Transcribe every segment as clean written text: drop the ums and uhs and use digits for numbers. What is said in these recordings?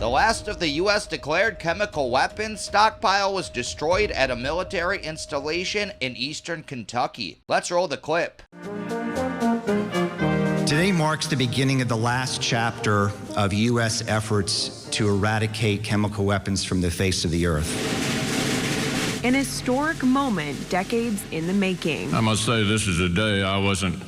The last of the U.S. declared chemical weapons stockpile was destroyed at a military installation in eastern Kentucky. Let's roll the clip. Today marks the beginning of the last chapter of U.S. efforts to eradicate chemical weapons from the face of the earth. An historic moment, decades in the making. I must say, this is a day I wasn't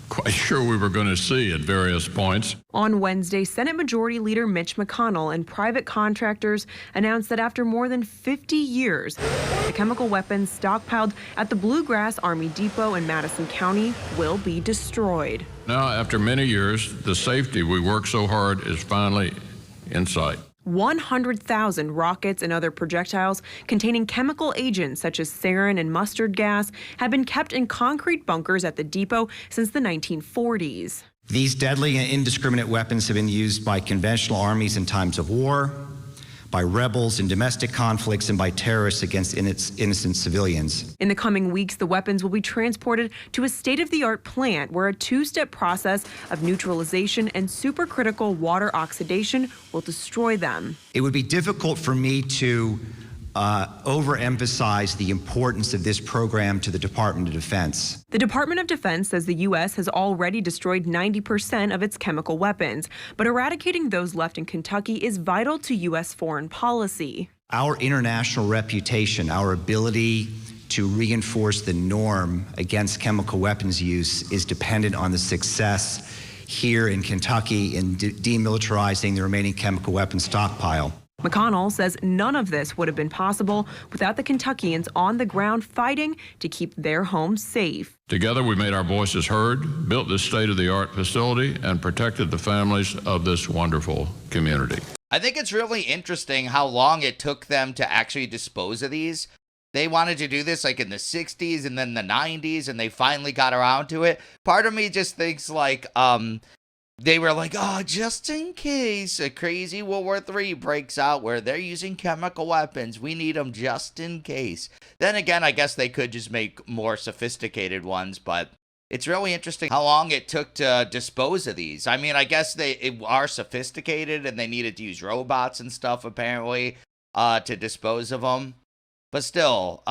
quite sure we were going to see at various points. On Wednesday, Senate Majority Leader Mitch McConnell and private contractors announced that after more than 50 years, the chemical weapons stockpiled at the Bluegrass Army Depot in Madison County will be destroyed. Now, after many years, the safety we worked so hard is finally in sight. 100,000 rockets and other projectiles containing chemical agents such as sarin and mustard gas have been kept in concrete bunkers at the depot since the 1940s. These deadly and indiscriminate weapons have been used by conventional armies in times of war, by rebels in domestic conflicts, and by terrorists against innocent civilians. In the coming weeks, the weapons will be transported to a state-of-the-art plant where a two-step process of neutralization and supercritical water oxidation will destroy them. It would be difficult for me to overemphasize the importance of this program to the Department of Defense. The Department of Defense says the U.S. has already destroyed 90% of its chemical weapons, but eradicating those left in Kentucky is vital to U.S. foreign policy. Our international reputation, our ability to reinforce the norm against chemical weapons use is dependent on the success here in Kentucky in demilitarizing the remaining chemical weapons stockpile. McConnell says none of this would have been possible without the Kentuckians on the ground fighting to keep their homes safe. Together, we made our voices heard, built this state-of-the-art facility, and protected the families of this wonderful community. I think it's really interesting how long it took them to actually dispose of these. They wanted to do this like in the 60s and then the 90s, and they finally got around to it. Part of me just thinks like, they were like, oh, just in case a crazy World War III breaks out where they're using chemical weapons, we need them just in case. Then again, I guess they could just make more sophisticated ones, but it's really interesting how long it took to dispose of these. I mean, I guess they are sophisticated and they needed to use robots and stuff, apparently, to dispose of them. But still,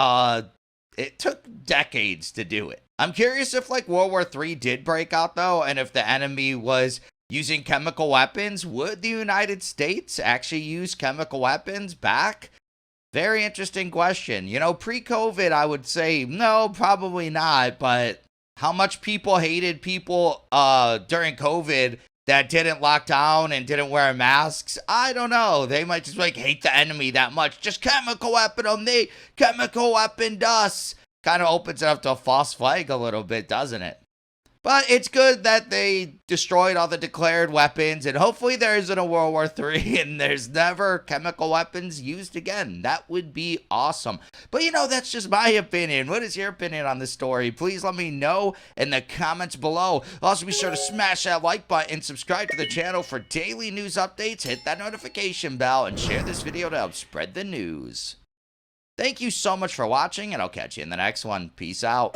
it took decades to do it. I'm curious if like World War III did break out though, and if the enemy was using chemical weapons, would the United States actually use chemical weapons back? Very interesting question. You know, pre-COVID, I would say no, probably not, but how much people hated people during COVID that didn't lock down and didn't wear masks, I don't know. They might just like hate the enemy that much. Just chemical weapon them, they chemical weapon us. Kind of opens it up to a false flag a little bit, doesn't it? But it's good that they destroyed all the declared weapons, and hopefully there isn't a World War III and there's never chemical weapons used again. That would be awesome. But you know, that's just my opinion. What is your opinion on this story? Please let me know in the comments below. Also, be sure to smash that like button and subscribe to the channel for daily news updates. Hit that notification bell and share this video to help spread the news. Thank you so much for watching, and I'll catch you in the next one. Peace out.